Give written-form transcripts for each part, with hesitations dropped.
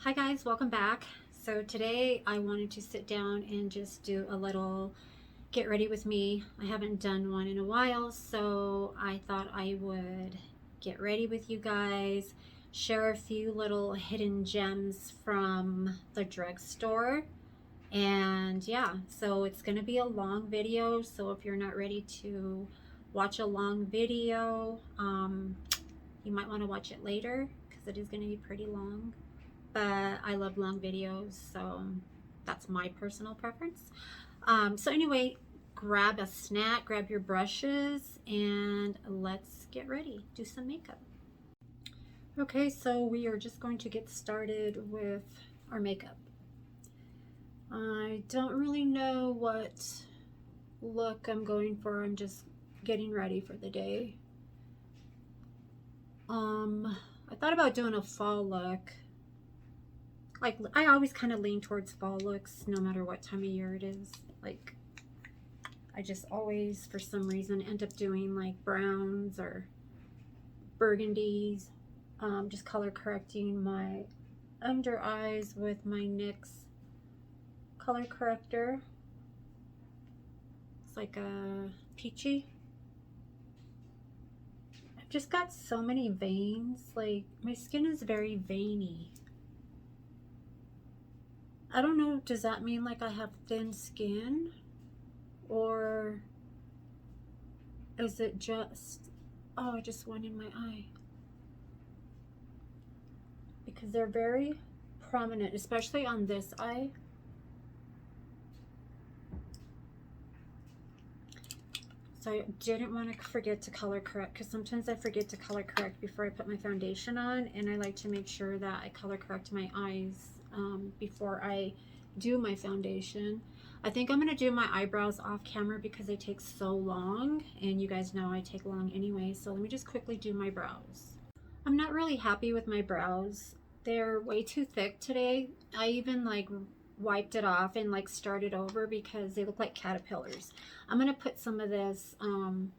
Hi guys, welcome back. So today I wanted to sit down and just do a little get ready with me. I haven't done one in a while, so I thought I would get ready with you guys, share a few little hidden gems from the drugstore. And yeah, so it's gonna be a long video, so if you're not ready to watch a long video, you might want to watch it later because it is going to be pretty long, but I love long videos, so that's my personal preference. So anyway, grab a snack, grab your brushes, and let's get ready, do some makeup. Okay, so we are just going to get started with our makeup. I don't really know what look I'm going for. I'm just getting ready for the day. I thought about doing a fall look. Like, I always kind of lean towards fall looks no matter what time of year it is. Like, I just always, for some reason, end up doing like browns or burgundies. Just color correcting my under eyes with my NYX color corrector. It's like a peachy. I've just got so many veins. Like, my skin is very veiny. I don't know, does that mean like I have thin skin? Or is it just, oh, just one in my eye? Because they're very prominent, especially on this eye. So I didn't want to forget to color correct, because sometimes I forget to color correct before I put my foundation on, and I like to make sure that I color correct my eyes before I do my foundation. I think I'm going to do my eyebrows off camera because they take so long, and you guys know I take long anyway, so let me just quickly do my brows. I'm not really happy with my brows. They're way too thick today. I even like wiped it off and like started over because they look like caterpillars. I'm gonna put some of this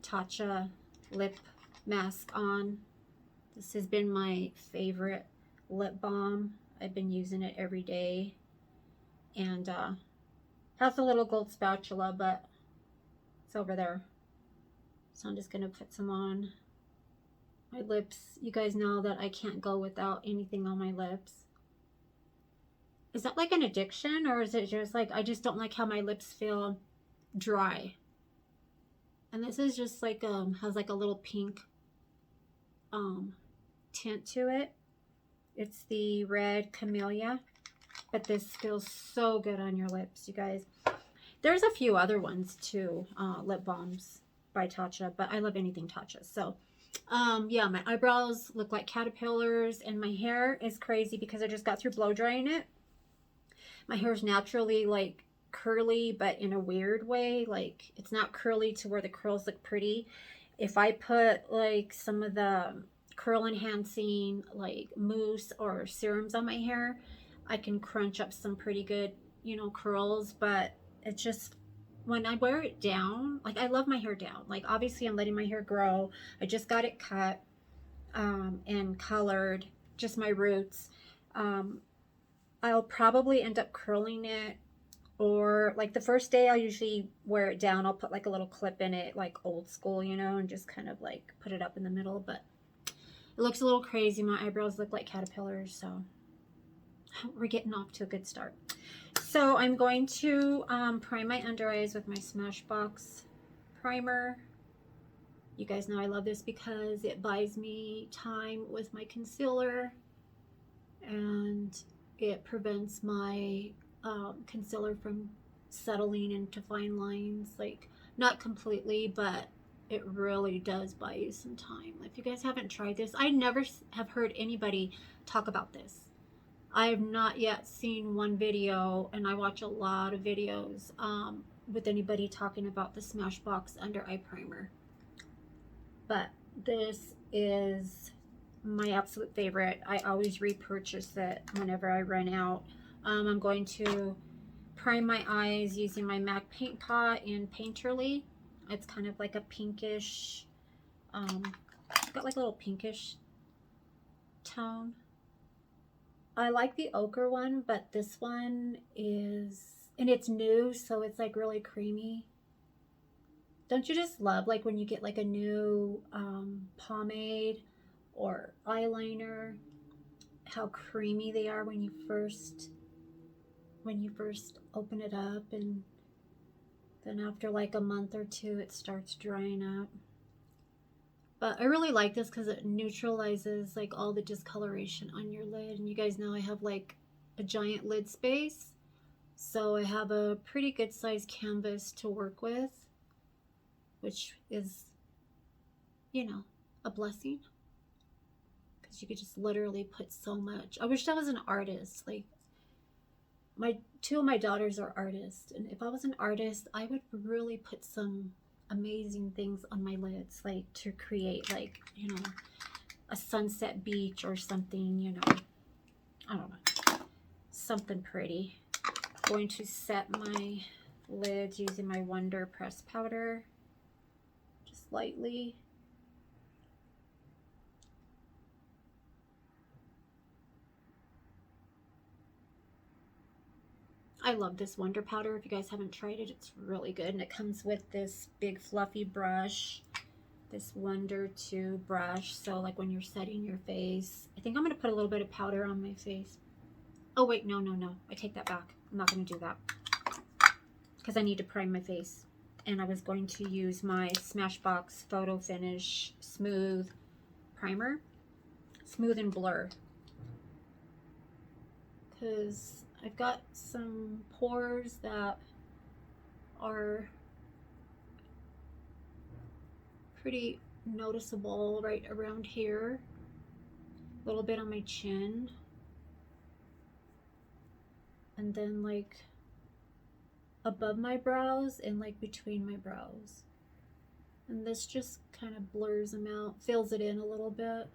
Tatcha lip mask on. This has been my favorite lip balm. I've been using it every day, and has a little gold spatula, but it's over there. So I'm just gonna put some on my lips. You guys know that I can't go without anything on my lips. Is that like an addiction, or is it just like I just don't like how my lips feel dry? And this is just like has like a little pink tint to it. It's the red camellia, but this feels so good on your lips, you guys. There's a few other ones too, lip balms by Tatcha, but I love anything Tatcha. So yeah, my eyebrows look like caterpillars, and my hair is crazy because I just got through blow drying it. My hair is naturally like curly, but in a weird way. Like, it's not curly to where the curls look pretty. If I put like some of the curl enhancing like mousse or serums on my hair, I can crunch up some pretty good, you know, curls. But it's just, when I wear it down, like, I love my hair down. Like, obviously I'm letting my hair grow. I just got it cut and colored, just my roots. I'll probably end up curling it, or like the first day I'll usually wear it down. I'll put like a little clip in it, like old school, you know, and just kind of like put it up in the middle. But it looks a little crazy. My eyebrows look like caterpillars, so we're getting off to a good start. So I'm going to prime my under eyes with my Smashbox Primer. You guys know I love this because it buys me time with my concealer, and it prevents my concealer from settling into fine lines. Like, not completely, but it really does buy you some time. If you guys haven't tried this, I never have heard anybody talk about this. I have not yet seen one video, and I watch a lot of videos with anybody talking about the Smashbox under eye primer. But this is my absolute favorite. I always repurchase it whenever I run out. I'm going to prime my eyes using my MAC paint pot in Painterly. It's kind of like a pinkish, got like a little pinkish tone. I like the ochre one, but this one is, and it's new, so it's like really creamy. Don't you just love like when you get like a new pomade or eyeliner, how creamy they are when you first open it up, and then after like a month or two it starts drying up. But I really like this because it neutralizes like all the discoloration on your lid. And you guys know I have like a giant lid space, so I have a pretty good sized canvas to work with, which is, you know, a blessing, because you could just literally put so much. I wish I was an artist. Like two of my daughters are artists, and if I was an artist, I would really put some amazing things on my lids, like to create like, you know, a sunset beach or something, you know, I don't know, something pretty. I'm going to set my lids using my Wonder Press powder, just lightly. I love this Wonder powder. If you guys haven't tried it, it's really good. And it comes with this big fluffy brush, this Wonder 2 brush. So like when you're setting your face, I think I'm going to put a little bit of powder on my face. Oh wait, no. I take that back. I'm not going to do that because I need to prime my face. And I was going to use my Smashbox Photo Finish Smooth Primer. Smooth and Blur. Because I've got some pores that are pretty noticeable right around here, a little bit on my chin, and then like above my brows and like between my brows. And this just kind of blurs them out, fills it in a little bit.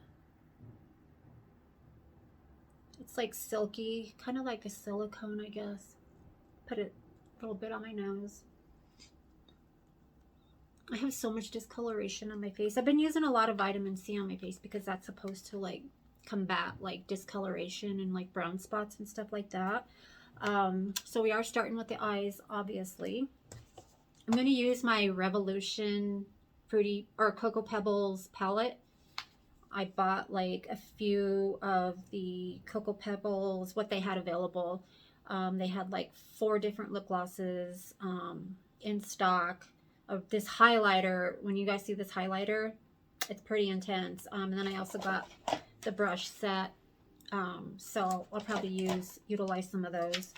It's like silky, kind of like a silicone, I guess. Put it a little bit on my nose. I have so much discoloration on my face. I've been using a lot of vitamin C on my face because that's supposed to like combat like discoloration and like brown spots and stuff like that. So we are starting with the eyes, obviously. I'm going to use my Revolution Fruity or Cocoa Pebbles palette. I bought like a few of the Cocoa Pebbles, what they had available. They had like 4 different lip glosses in stock. Of this highlighter, when you guys see this highlighter, it's pretty intense. And then I also got the brush set, so I'll probably utilize some of those.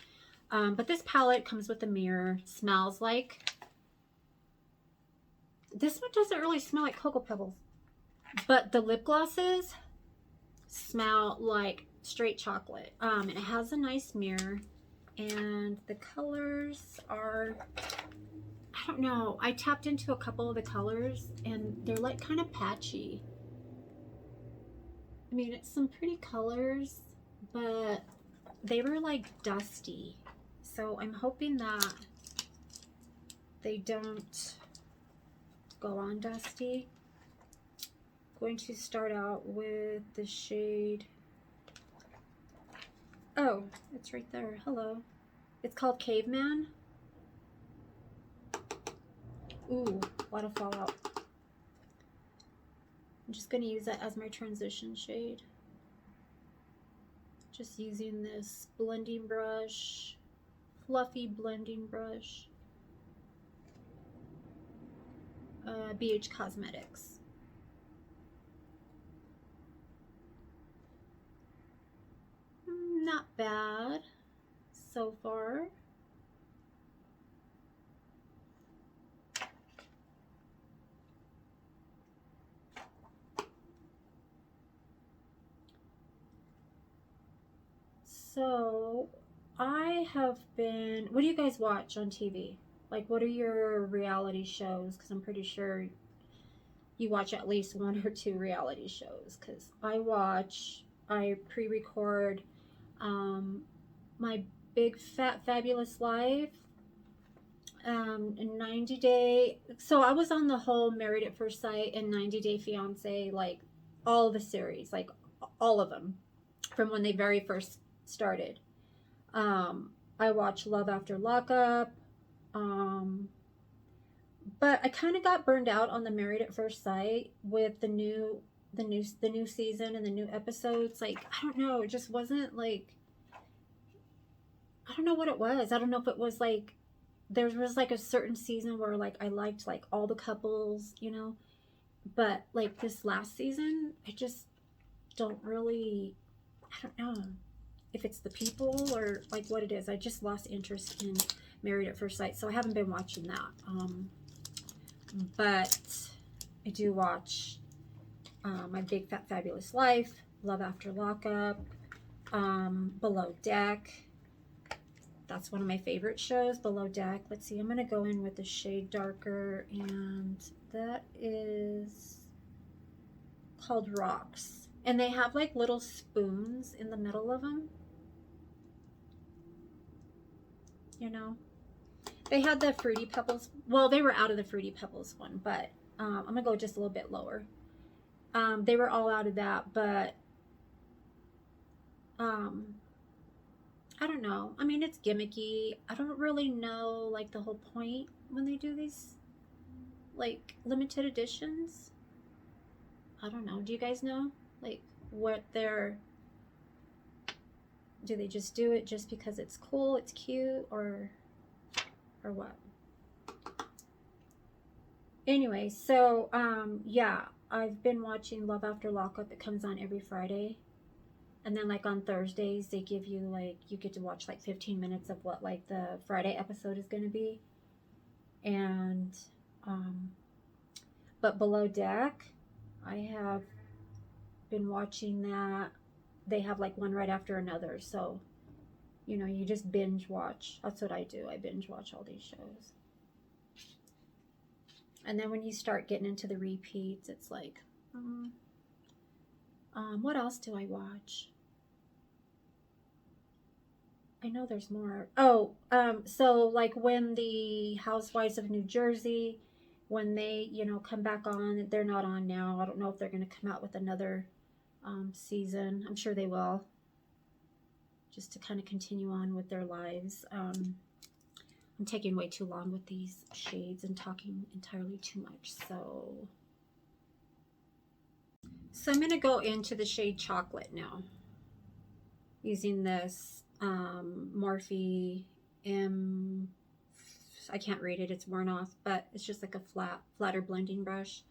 But this palette comes with a mirror. Smells like, this one doesn't really smell like Cocoa Pebbles, but the lip glosses smell like straight chocolate. And it has a nice mirror, and the colors are, I don't know, I tapped into a couple of the colors and they're like kind of patchy. I mean, it's some pretty colors, but they were like dusty. So I'm hoping that they don't go on dusty. I'm going to start out with the shade, oh, it's right there, hello. It's called Caveman. Ooh, a lot of fallout. I'm just going to use that as my transition shade. Just using this blending brush, fluffy blending brush. BH Cosmetics. Not bad so far. So I have been, what do you guys watch on TV? Like, what are your reality shows? Because I'm pretty sure you watch at least 1 or 2 reality shows. Because I pre-record my Big Fat Fabulous Life, in 90 Day. So I was on the whole Married at First Sight and 90 Day Fiance, like all the series, like all of them, from when they very first started. I watched Love After Lockup. Um, but I kind of got burned out on the Married at First Sight with the new season and the new episodes. Like, I don't know, it just wasn't like, I don't know what it was. I don't know if it was like there was like a certain season where like I liked like all the couples, you know, but like this last season, I just don't really, I don't know if it's the people or like what it is. I just lost interest in Married at First Sight, so I haven't been watching that. But I do watch My Big Fat Fabulous Life, Love After Lockup, Below Deck. That's one of my favorite shows, Below Deck. Let's see, I'm going to go in with the shade darker, and that is called Rocks. And they have like little spoons in the middle of them. You know? They had the Fruity Pebbles. Well, they were out of the Fruity Pebbles one, but I'm going to go just a little bit lower. They were all out of that, but I don't know. I mean, it's gimmicky. I don't really know like the whole point when they do these like limited editions. I don't know. Do you guys know like what they're, do they just do it just because it's cool, it's cute, or what? Anyway, so yeah, I've been watching Love After Lockup. It comes on every Friday. And then like on Thursdays, they give you like, you get to watch like 15 minutes of what like the Friday episode is going to be. And, but Below Deck, I have been watching that. They have like one right after another. So, you know, you just binge watch. That's what I do. I binge watch all these shows. And then when you start getting into the repeats, it's like, what else do I watch? I know there's more. Oh, so like when the Housewives of New Jersey, when they, you know, come back on, they're not on now. I don't know if they're going to come out with another season. I'm sure they will. Just to kind of continue on with their lives. I'm taking way too long with these shades and talking entirely too much. So I'm going to go into the shade Chocolate now. Using this Morphe M, I can't read it, it's worn off, but it's just like a flatter blending brush,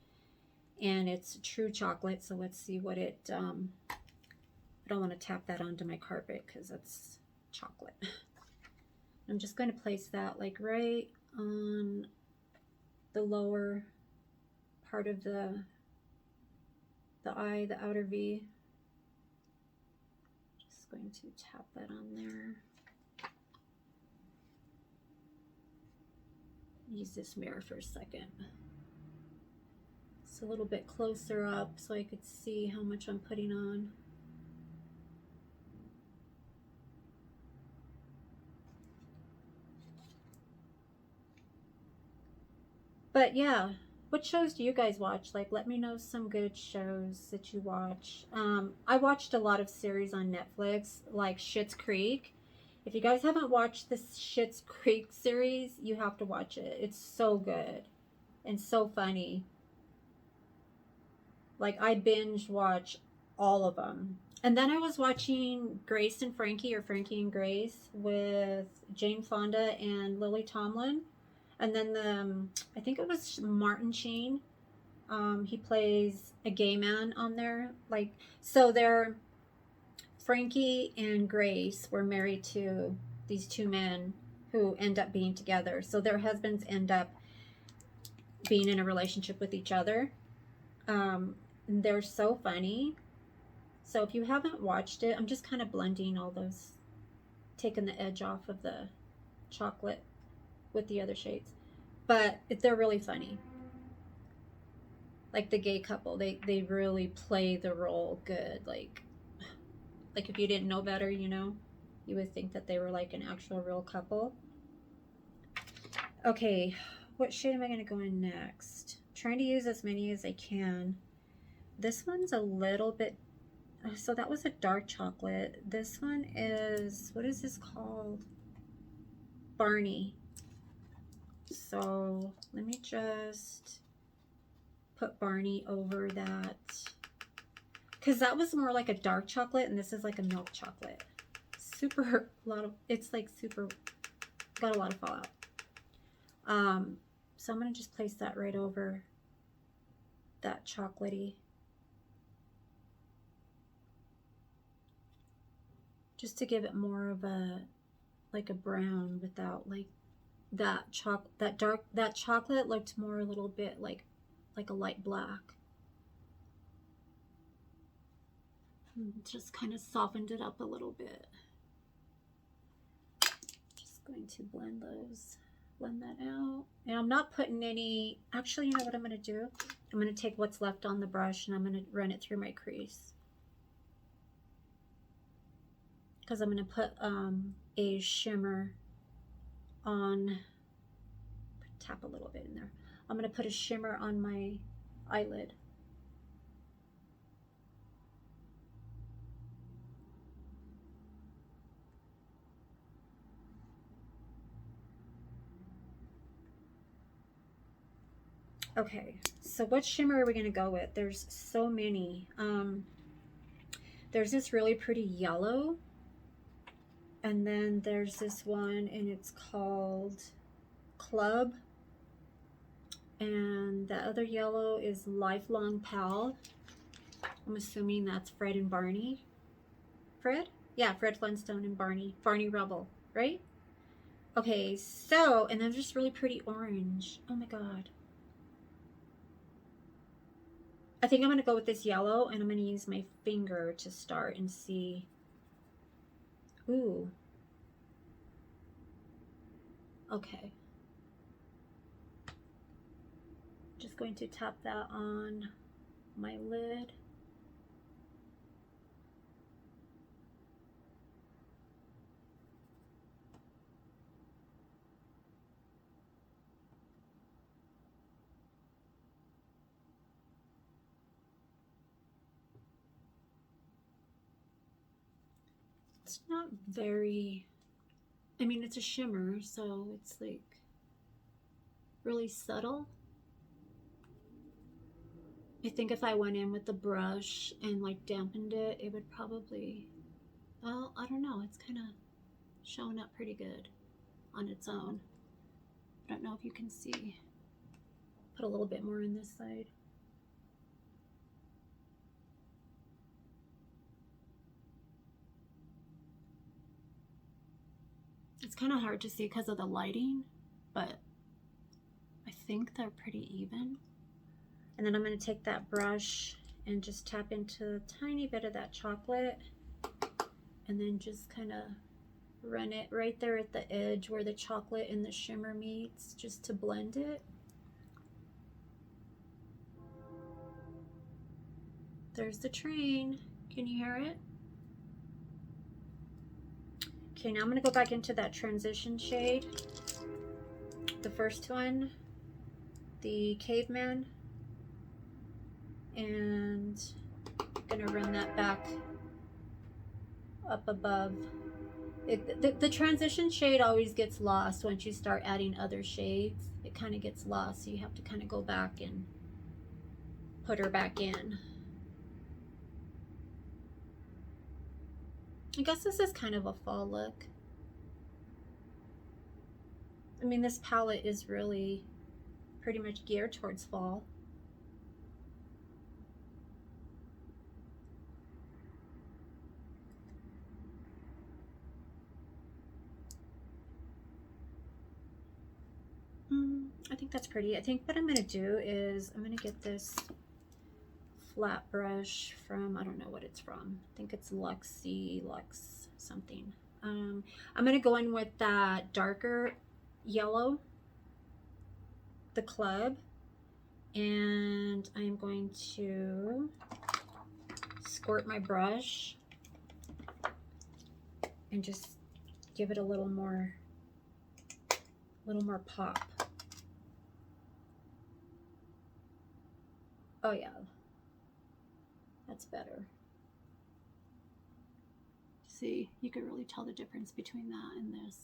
and it's true chocolate. So let's see what it, I don't want to tap that onto my carpet because that's chocolate. I'm just going to place that like right on the lower part of the eye, the outer V. Going to tap that on there. Use this mirror for a second. It's a little bit closer up so I could see how much I'm putting on. But yeah, what shows do you guys watch? Like, let me know some good shows that you watch. I watched a lot of series on Netflix, like Schitt's Creek. If you guys haven't watched this Schitt's Creek series, you have to watch it. It's so good and so funny. Like, I binge watch all of them. And then I was watching Grace and Frankie, or Frankie and Grace, with Jane Fonda and Lily Tomlin. And then I think it was Martin Sheen. He plays a gay man on there. Like, so they're, Frankie and Grace were married to these two men who end up being together. So their husbands end up being in a relationship with each other. They're so funny. So if you haven't watched it, I'm just kind of blending all those, taking the edge off of the chocolate with the other shades. But they're really funny. Like the gay couple, they really play the role good. Like if you didn't know better, you know, you would think that they were like an actual real couple. Okay, what shade am I going to go in next? I'm trying to use as many as I can. This one's a little bit So that was a dark chocolate. This one is, what is this called? Barney. So let me just put Barney over that, because that was more like a dark chocolate and this is like a milk chocolate. Super, a lot of, it's like super, got a lot of fallout. So I'm going to just place that right over that chocolatey. Just to give it more of a, like a brown without like that that chocolate looked more a little bit like a light black. Just kind of softened it up a little bit. Just going to blend that out. And I'm not putting any, actually, you know what I'm going to do? I'm going to take what's left on the brush and I'm going to run it through my crease. Because I'm going to put a shimmer on, tap a little bit in there. I'm going to put a shimmer on my eyelid. Okay, so what shimmer are we going to go with? There's so many. There's this really pretty yellow. And then there's this one, and it's called Club. And the other yellow is Lifelong Pal. I'm assuming that's Fred and Barney. Fred? Yeah, Fred Flintstone and Barney. Barney Rubble, right? Okay, so, and then there's this really pretty orange. Oh my god. I think I'm going to go with this yellow, and I'm going to use my finger to start and see. Ooh. Okay. Just going to tap that on my lid. It's not very, I mean, it's a shimmer, so it's like really subtle. I think if I went in with the brush and like dampened it, it would probably, well, I don't know. It's kind of showing up pretty good on its own. I don't know if you can see. Put a little bit more on this side. It's kind of hard to see because of the lighting, but I think they're pretty even. And then I'm going to take that brush and just tap into a tiny bit of that chocolate and then just kind of run it right there at the edge where the chocolate and the shimmer meets, just to blend it. There's the train. Can you hear it? Okay, now I'm going to go back into that transition shade. The first one, the Caveman. And I'm going to run that back up above. The transition shade always gets lost once you start adding other shades. It kind of gets lost, so you have to kind of go back and put her back in. I guess this is kind of a fall look. I mean, this palette is really pretty much geared towards fall. I think that's pretty. I think what I'm going to do is I'm going to get this flat brush from, I don't know what it's from. I think it's Lux something. I'm going to go in with that darker yellow, the Club, and I'm going to squirt my brush and just give it a little more pop. Oh yeah, that's better. see, you could really tell the difference between that and this.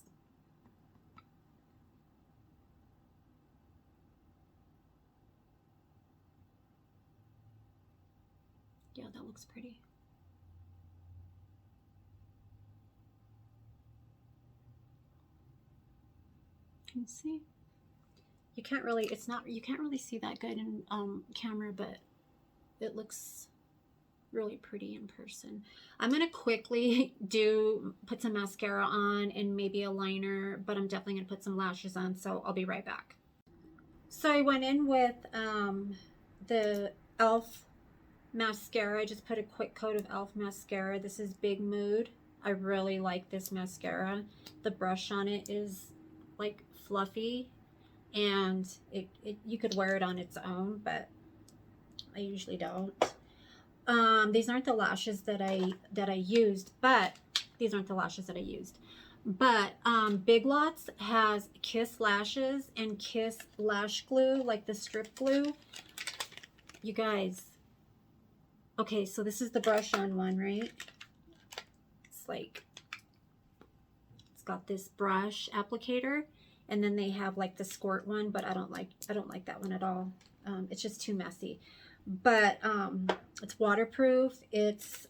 Yeah, that looks pretty. Can you see? You can't really, it's not, you can't really see that good in camera, but it looks really pretty in person. I'm gonna quickly put some mascara on and maybe a liner, but I'm definitely gonna put some lashes on, so I'll be right back. So I went in with the e.l.f. mascara. I just put a quick coat of e.l.f. mascara. This is Big Mood. I really like this mascara. The brush on it is like fluffy, and you could wear it on its own, but I usually don't. These aren't the lashes that I used, but these aren't the lashes that I used. But Big Lots has Kiss lashes and Kiss lash glue, like the strip glue. You guys, okay, so this is the brush on one, right? It's like, it's got this brush applicator, and then they have like the squirt one, but I don't like that one at all. It's just too messy. But it's waterproof. It's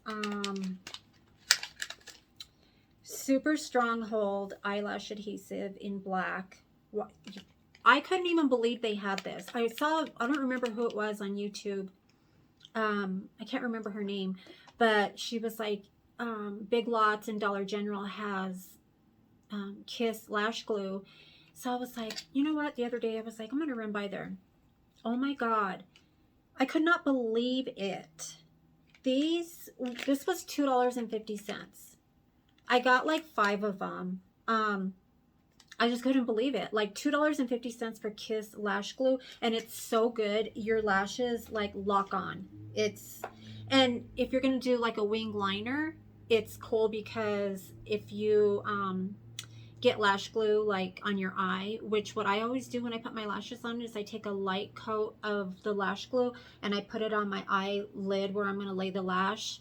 super strong hold eyelash adhesive in black. I couldn't even believe they had this. I don't remember who it was on YouTube. I can't remember her name, but she was like, Big Lots and Dollar General has Kiss lash glue. So I was like, you know what? The other day I was like, I'm gonna run by there. Oh my God. I could not believe it. This was $2.50. I got like 5 of them. I just couldn't believe it. Like $2.50 for Kiss lash glue, and it's so good. Your lashes like lock on. And if you're gonna do like a wing liner, it's cool because if you get lash glue like on your eye, which what I always do when I put my lashes on is I take a light coat of the lash glue and I put it on my eyelid where I'm going to lay the lash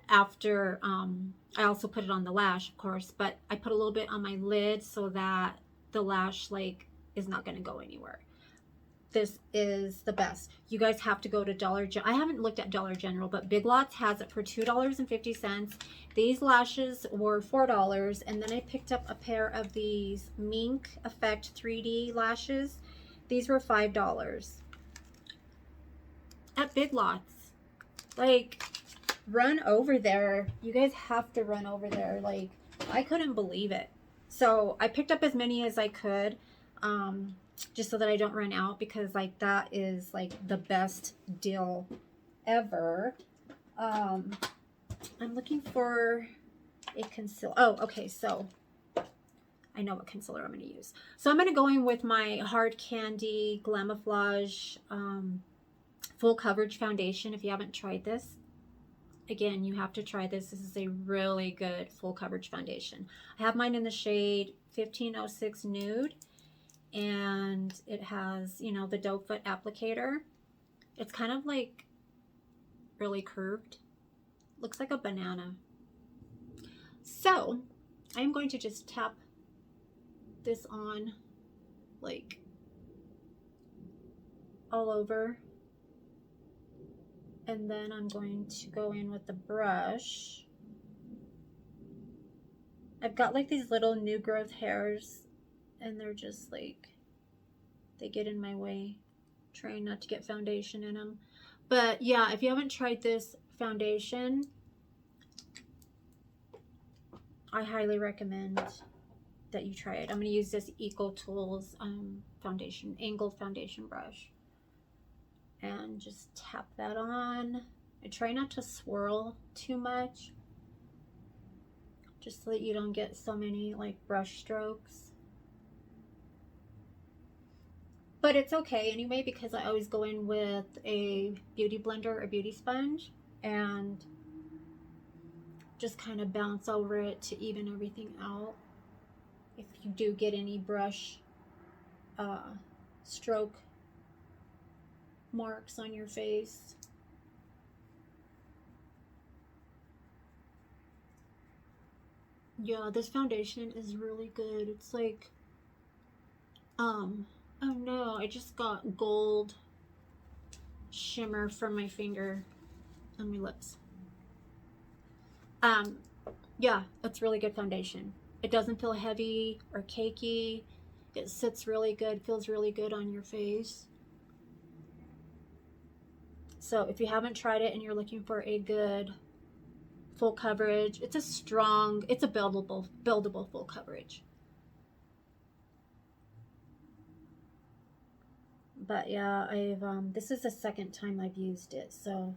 after I also put it on the lash, of course, but I put a little bit on my lid so that the lash like is not going to go anywhere. This is the best. You guys have to go to Dollar General. I haven't looked at Dollar General, but Big Lots has it for $2.50. These lashes were $4, and then I picked up a pair of these Mink Effect 3D lashes. These were $5 at Big Lots. Like, run over there. You guys have to run over there. Like, I couldn't believe it. So I picked up as many as I could. Just so that I don't run out, because like that is like the best deal ever. I'm looking for a concealer. Oh, okay, so I know what concealer I'm going to use. So I'm going to go in with my Hard Candy Glamouflage Full Coverage Foundation. If you haven't tried this, again, you have to try this. This is a really good full coverage foundation. I have mine in the shade 1506 Nude. And it has, you know, the doe foot applicator. It's kind of like really curved. Looks like a banana. So I'm going to just tap this on like all over. And then I'm going to go in with the brush. I've got like these little new growth hairs, and they're just like, they get in my way. Trying not to get foundation in them. But yeah, if you haven't tried this foundation, I highly recommend that you try it. I'm going to use this Eco Tools foundation, angled foundation brush. And just tap that on. I try not to swirl too much, just so that you don't get so many like brush strokes. But it's okay anyway, because I always go in with a beauty blender or beauty sponge and just kind of bounce over it to even everything out. If you do get any brush stroke marks on your face. Yeah, this foundation is really good. It's like, oh no, I just got gold shimmer from my finger on my lips. Um, yeah, it's really good foundation. It doesn't feel heavy or cakey. It sits really good, feels really good on your face. So if you haven't tried it and you're looking for a good full coverage, it's a buildable full coverage. But yeah, this is the second time I've used it, so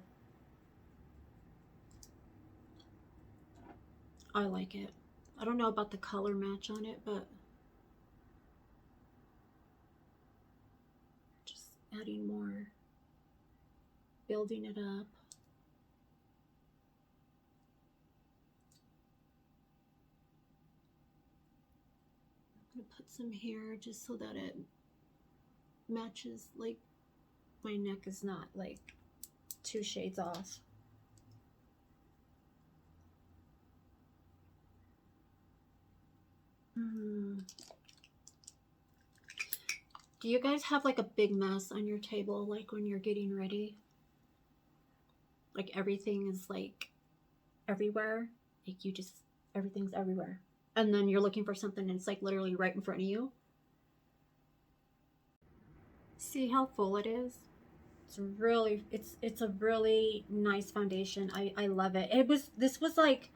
I like it. I don't know about the color match on it, but just adding more, building it up. I'm gonna put some here just so that it matches, like my neck is not like 2 shades off. Do you guys have like a big mess on your table, like when you're getting ready? Like everything is like everywhere. Like everything's everywhere. And then you're looking for something and it's like literally right in front of you. See how full it is? It's a really nice foundation. I love it. This was like,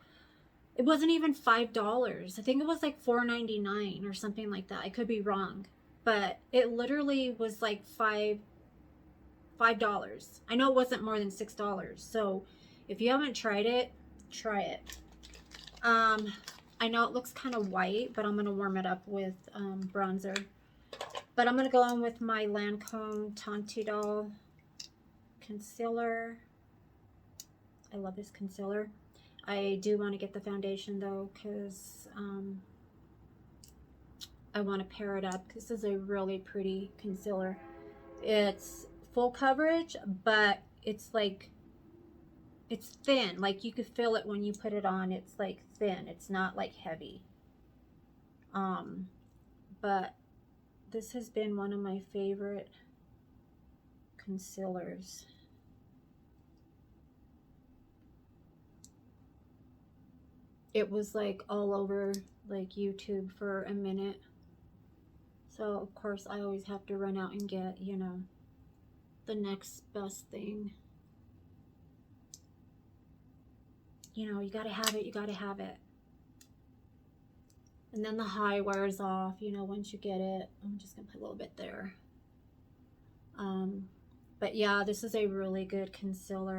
it wasn't even $5. I think it was like $4.99 or something like that. I could be wrong, but it literally was like $5. I know it wasn't more than $6. So if you haven't tried it, try it. I know it looks kind of white, but I'm going to warm it up with bronzer. But I'm going to go on with my Lancome Untitled concealer. I love this concealer. I do want to get the foundation though, because I want to pair it up, because this is a really pretty concealer. It's full coverage, but it's like, it's thin. Like you could feel it when you put it on. It's like thin. It's not like heavy. But this has been one of my favorite concealers. It was like all over like YouTube for a minute. So of course I always have to run out and get, you know, the next best thing. You know, you gotta have it, you gotta have it. And then the high wears off, you know, once you get it. I'm just gonna put a little bit there. But yeah, this is a really good concealer.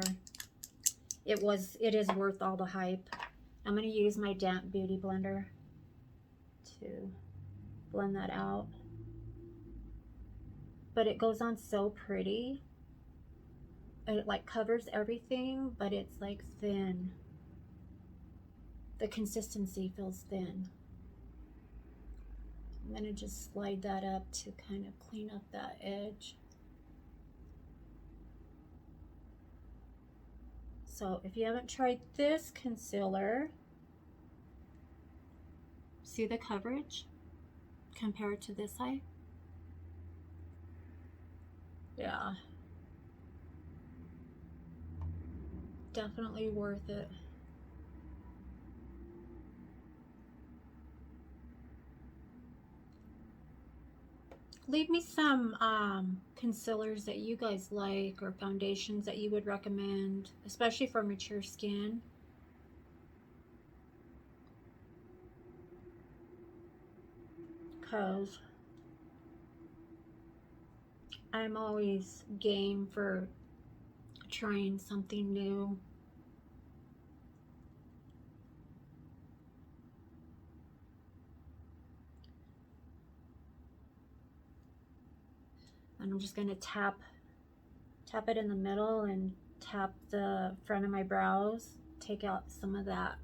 It is worth all the hype. I'm gonna use my damp beauty blender to blend that out. But it goes on so pretty. It like covers everything, but it's like thin. The consistency feels thin. I'm gonna just slide that up to kind of clean up that edge. So if you haven't tried this concealer, see the coverage compared to this side? Yeah. Definitely worth it. Leave me some concealers that you guys like, or foundations that you would recommend, especially for mature skin. Because I'm always game for trying something new. And I'm just going to tap it in the middle and tap the front of my brows, take out some of that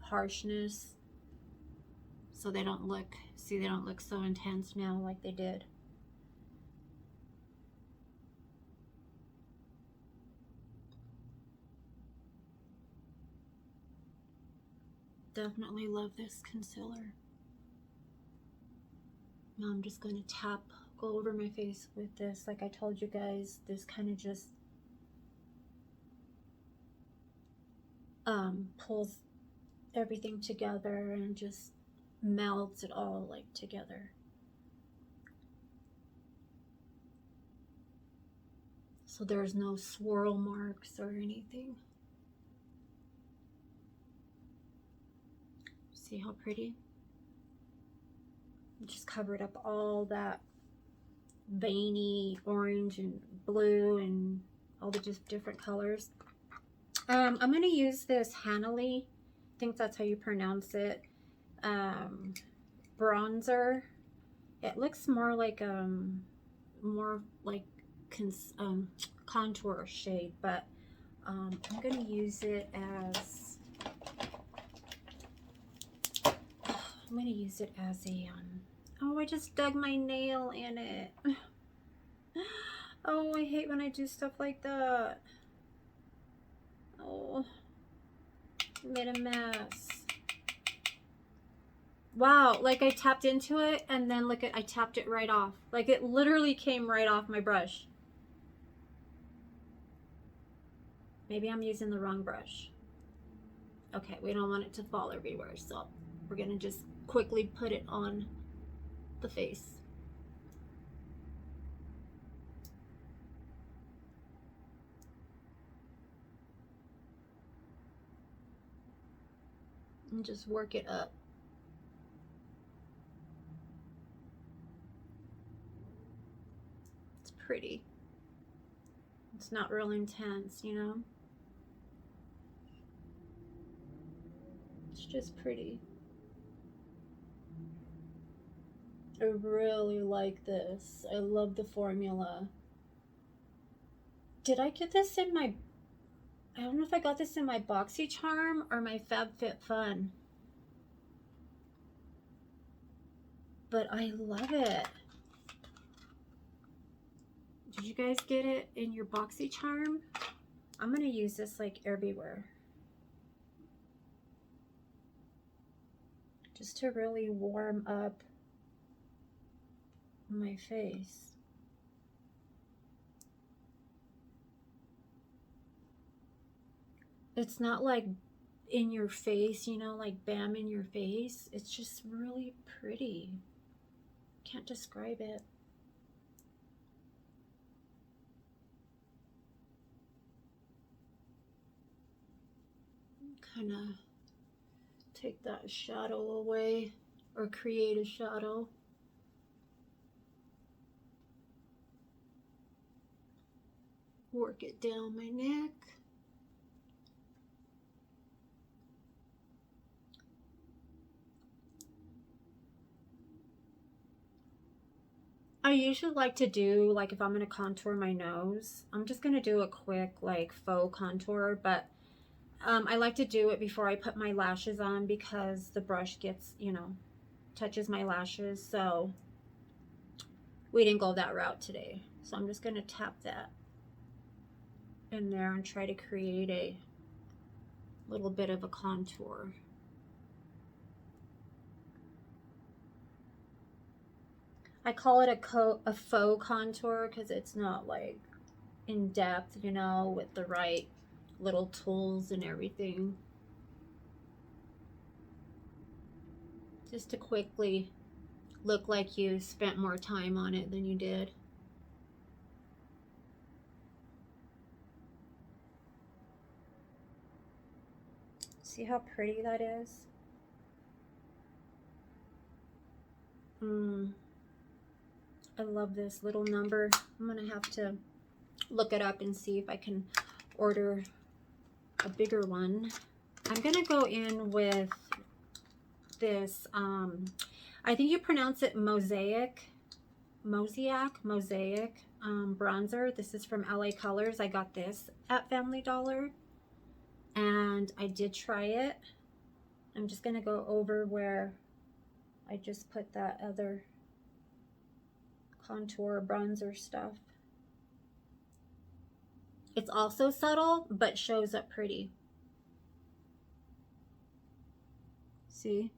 harshness so they don't look, see, they don't look so intense now like they did. definitely love this concealer. Now I'm just going to go over my face with this. Like I told you guys, this kind of just pulls everything together and just melts it all like together. So there's no swirl marks or anything. See how pretty? Just covered up all that veiny orange and blue and all the just different colors. I'm going to use this Hanley, I think that's how you pronounce it, bronzer. It looks more like contour shade, but I'm going to use it as a oh, I just dug my nail in it. Oh, I hate when I do stuff like that. Oh, made a mess. Wow, like I tapped into it and then look at, I tapped it right off. Like it literally came right off my brush. Maybe I'm using the wrong brush. Okay, we don't want it to fall everywhere, so we're gonna just quickly put it on the face. And just work it up. It's pretty. It's not real intense, you know? It's just pretty. I really like this. I love the formula. Did I get this in my, I don't know if I got this in my BoxyCharm or my FabFitFun. But I love it. Did you guys get it in your BoxyCharm? I'm gonna use this like everywhere. Just to really warm up my face. It's not like in your face, you know, like bam in your face. It's just really pretty. Can't describe it. Kind of take that shadow away or create a shadow. Work it down my neck. I usually like to do, like if I'm going to contour my nose, I'm just going to do a quick like faux contour, but I like to do it before I put my lashes on because the brush gets, you know, touches my lashes. So we didn't go that route today. So I'm just going to tap that in there and try to create a little bit of a contour. I call it a faux contour because it's not like in depth, you know, with the right little tools and everything. Just to quickly look like you spent more time on it than you did. See how pretty that is? I love this little number. I'm gonna have to look it up and see if I can order a bigger one. I'm gonna go in with this, I think you pronounce it Mosaic bronzer. This is from LA Colors. I got this at Family Dollar and I did try it. I'm just gonna go over where I just put that other contour bronzer stuff. It's also subtle but shows up pretty. See?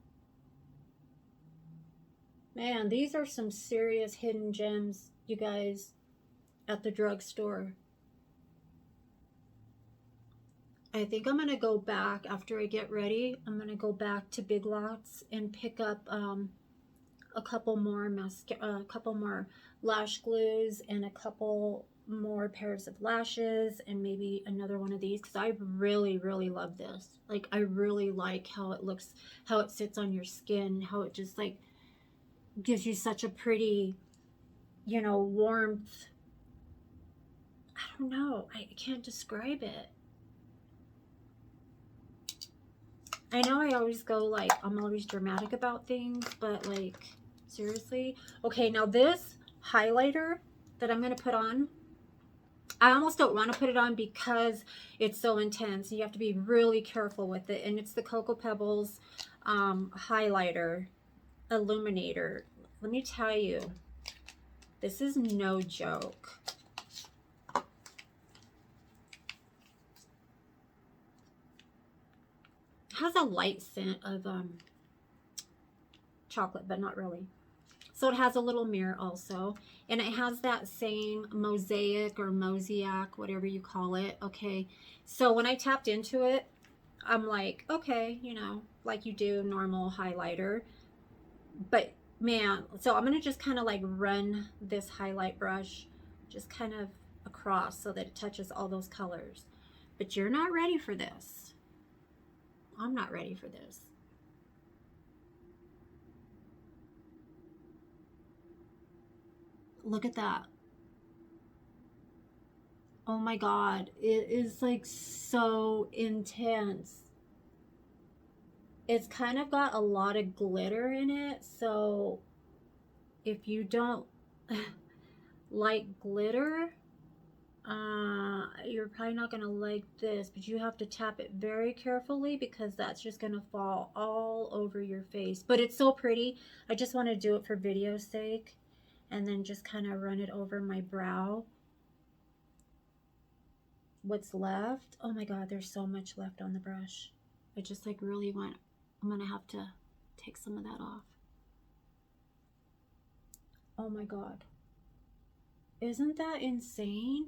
Man, these are some serious hidden gems, you guys, at the drugstore. I think I'm going to go back after I get ready. I'm going to go back to Big Lots and pick up a couple more lash glues and a couple more pairs of lashes and maybe another one of these, because I really love this. Like, I really like how it looks, how it sits on your skin, how it just like gives you such a pretty, you know, warmth. I don't know, I can't describe it. I know I always go like, I'm always dramatic about things, but like, seriously. Okay, now this highlighter that I'm going to put on, I almost don't want to put it on because it's so intense. You have to be really careful with it. And it's the Cocoa Pebbles highlighter illuminator. Let me tell you, this is no joke. It has a light scent of chocolate, but not really. So it has a little mirror also, and it has that same mosaic or mosaic, whatever you call it. Okay, so when I tapped into it, I'm like, okay, you know, like you do normal highlighter, but man, so I'm gonna just kind of like run this highlight brush just kind of across so that it touches all those colors. But you're not ready for this. I'm not ready for this. Look at that. Oh my God, it is like so intense. It's kind of got a lot of glitter in it, so if you don't like glitter, you're probably not gonna like this, but you have to tap it very carefully because that's just gonna fall all over your face. But it's so pretty. I just want to do it for video's sake, and then just kind of run it over my brow. What's left? Oh my God, there's so much left on the brush. I just like really want, I'm gonna have to take some of that off. Oh my God. Isn't that insane?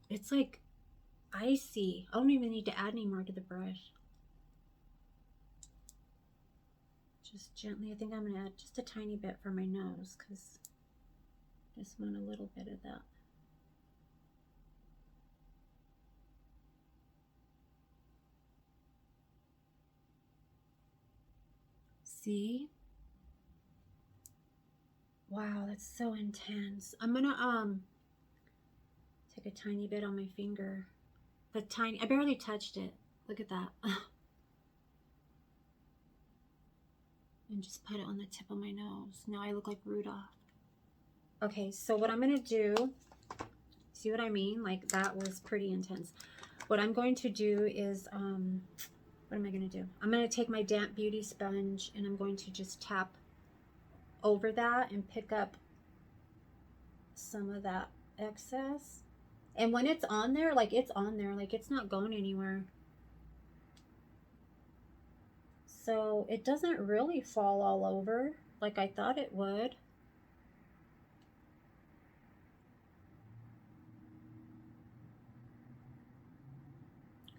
It's like icy. I don't even need to add any more to the brush. Just gently, I think I'm gonna add just a tiny bit for my nose because I just want a little bit of that. See? Wow, that's so intense. I'm gonna take a tiny bit on my finger. But tiny, I barely touched it. Look at that. And just put it on the tip of my nose. Now I look like Rudolph. Okay, so what I'm gonna do, see what I mean? Like, that was pretty intense. What I'm going to do is, what am I gonna do? I'm gonna take my damp beauty sponge and I'm going to just tap over that and pick up some of that excess. And when it's on there, like it's on there, like it's not going anywhere. So it doesn't really fall all over like I thought it would.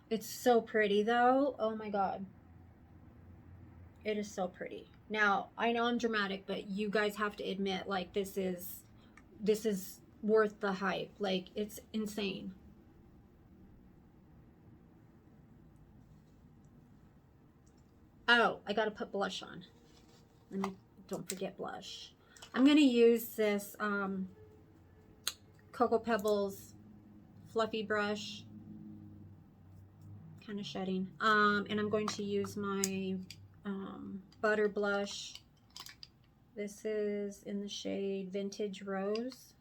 It's so pretty though. Oh my God. It is so pretty. Now, I know I'm dramatic, but you guys have to admit, like, this is worth the hype. Like, it's insane. Oh, I gotta put blush on. Let me, don't forget blush. I'm gonna use this Cocoa Pebbles fluffy brush, kind of shedding. And I'm going to use my butter blush. This is in the shade Vintage Rose,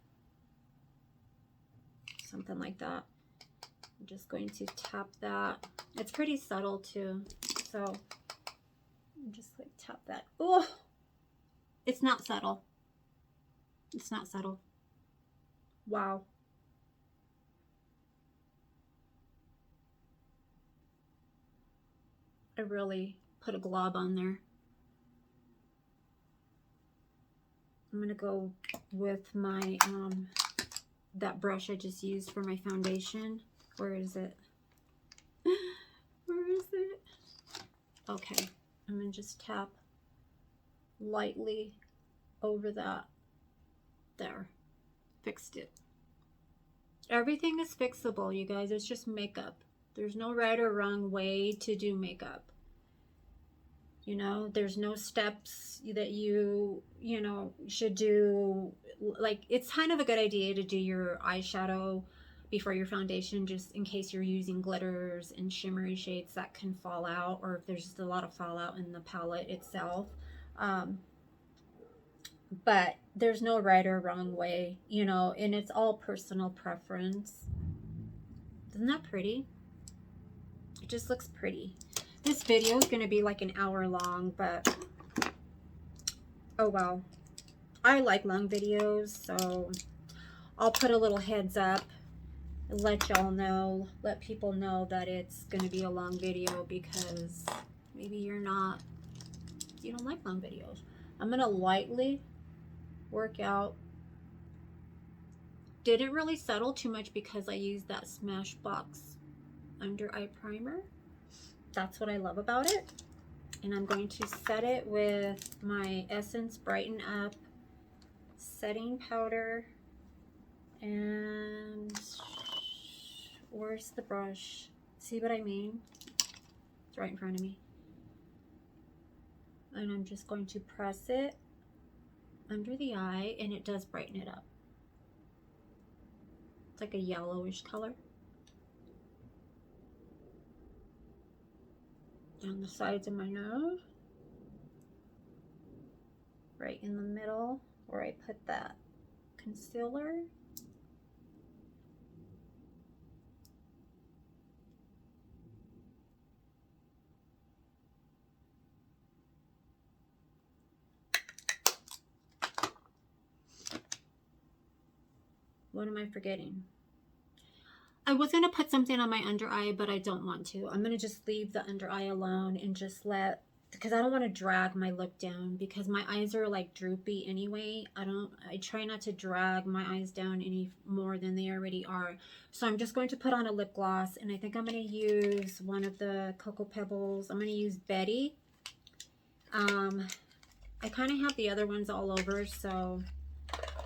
something like that. I'm just going to tap that. It's pretty subtle too, so I'm just like tap that. Oh, it's not subtle. It's not subtle. Wow. I really put a glob on there. I'm gonna go with my that brush I just used for my foundation. Where is it? Where is it? Okay, I'm gonna just tap lightly over that. There, fixed it. Everything is fixable, you guys. It's just makeup. There's no right or wrong way to do makeup. You know, there's no steps that you know, should do. Like, it's kind of a good idea to do your eyeshadow before your foundation, just in case you're using glitters and shimmery shades that can fall out, or if there's just a lot of fallout in the palette itself. But there's no right or wrong way, you know, and it's all personal preference. Isn't that pretty? It just looks pretty. This video is going to be like an hour long, but oh well. I like long videos, so I'll put a little heads up and let y'all know, let people know that it's going to be a long video, because maybe you don't like long videos. I'm going to lightly work out. Didn't really settle too much because I used that Smashbox under eye primer. That's what I love about it. And I'm going to set it with my Essence Brighten Up setting powder. And where's the brush? See what I mean? It's right in front of me. And I'm just going to press it under the eye, and it does brighten it up. It's like a yellowish color. On the sides of my nose. Right in the middle where I put that concealer. What am I forgetting? I was going to put something on my under eye, but I don't want to. I'm going to just leave the under eye alone and just because I don't want to drag my look down, because my eyes are like droopy anyway. I try not to drag my eyes down any more than they already are. So I'm just going to put on a lip gloss, and I think I'm going to use one of the Cocoa Pebbles. I'm going to use Betty. I kind of have the other ones all over, so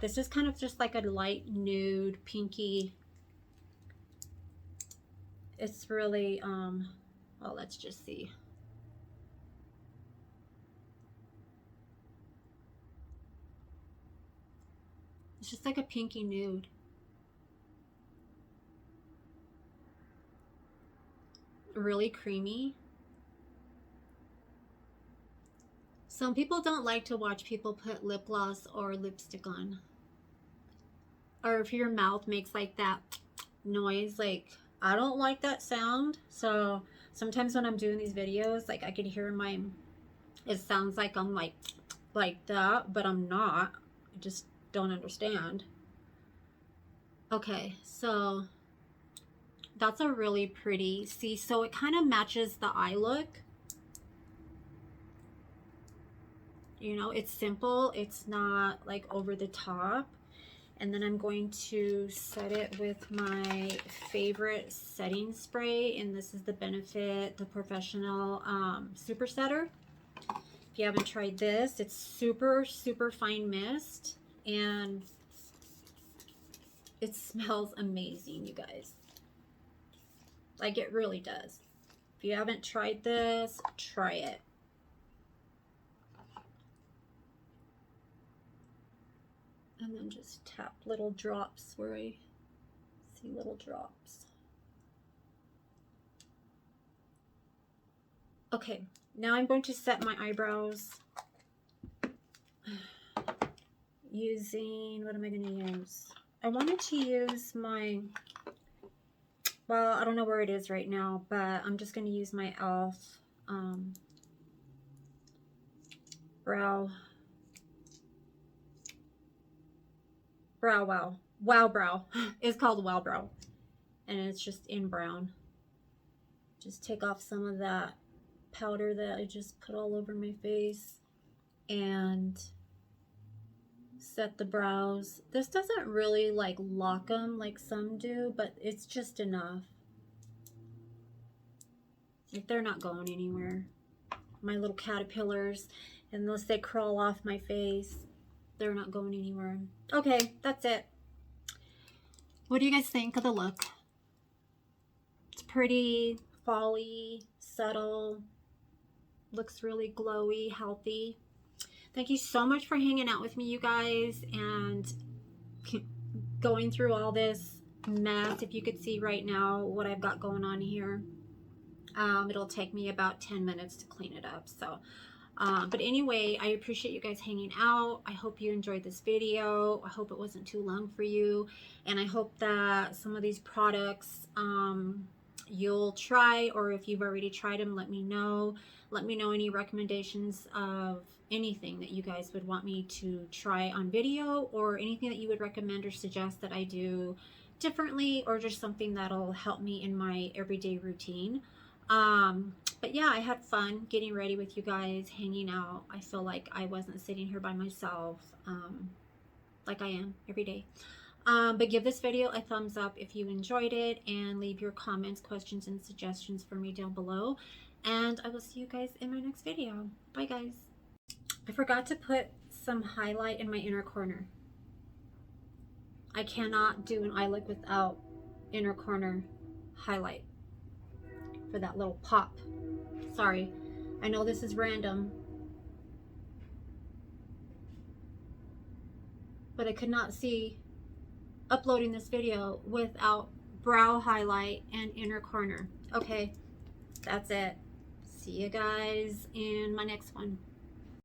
this is kind of just like a light nude, pinky. It's really, well, let's just see. It's just like a pinky nude. Really creamy. Some people don't like to watch people put lip gloss or lipstick on. Or if your mouth makes like that noise, like, I don't like that sound. So sometimes when I'm doing these videos, like, I can hear it sounds like I'm like that, but I'm not. I just don't understand. Okay, so that's a really pretty, see, so it kind of matches the eye look. You know, it's simple, it's not like over the top. And then I'm going to set it with my favorite setting spray, and this is the Benefit, the Professional Super Setter. If you haven't tried this, it's super, super fine mist, and it smells amazing, you guys. Like, it really does. If you haven't tried this, try it. And then just tap little drops where I see little drops. Okay, now I'm going to set my eyebrows using, what am I going to use? I wanted to use my, well, I don't know where it is right now, but I'm just going to use my e.l.f. Wow Brow. It's called Wow Brow, and it's just in brown. Just take off some of that powder that I just put all over my face and set the brows. This doesn't really like lock them like some do, but it's just enough. Like, they're not going anywhere. My little caterpillars, unless they crawl off my face, they're not going anywhere. Okay, that's it. What do you guys think of the look? It's pretty fall-y, subtle, looks really glowy, healthy. Thank you so much for hanging out with me, you guys, and going through all this mess. If you could see right now what I've got going on here, it'll take me about 10 minutes to clean it up. So but anyway, I appreciate you guys hanging out. I hope you enjoyed this video. I hope it wasn't too long for you, and I hope that some of these products you'll try, or if you've already tried them, let me know. Let me know any recommendations of anything that you guys would want me to try on video, or anything that you would recommend or suggest that I do differently, or just something that'll help me in my everyday routine. But yeah, I had fun getting ready with you guys, hanging out. I feel like I wasn't sitting here by myself, like I am every day. But give this video a thumbs up if you enjoyed it, and leave your comments, questions, and suggestions for me down below. And I will see you guys in my next video. Bye, guys. I forgot to put some highlight in my inner corner. I cannot do an eye look without inner corner highlight for that little pop. Sorry, I know this is random, but I could not see uploading this video without brow highlight and inner corner. Okay, that's it. See you guys in my next one.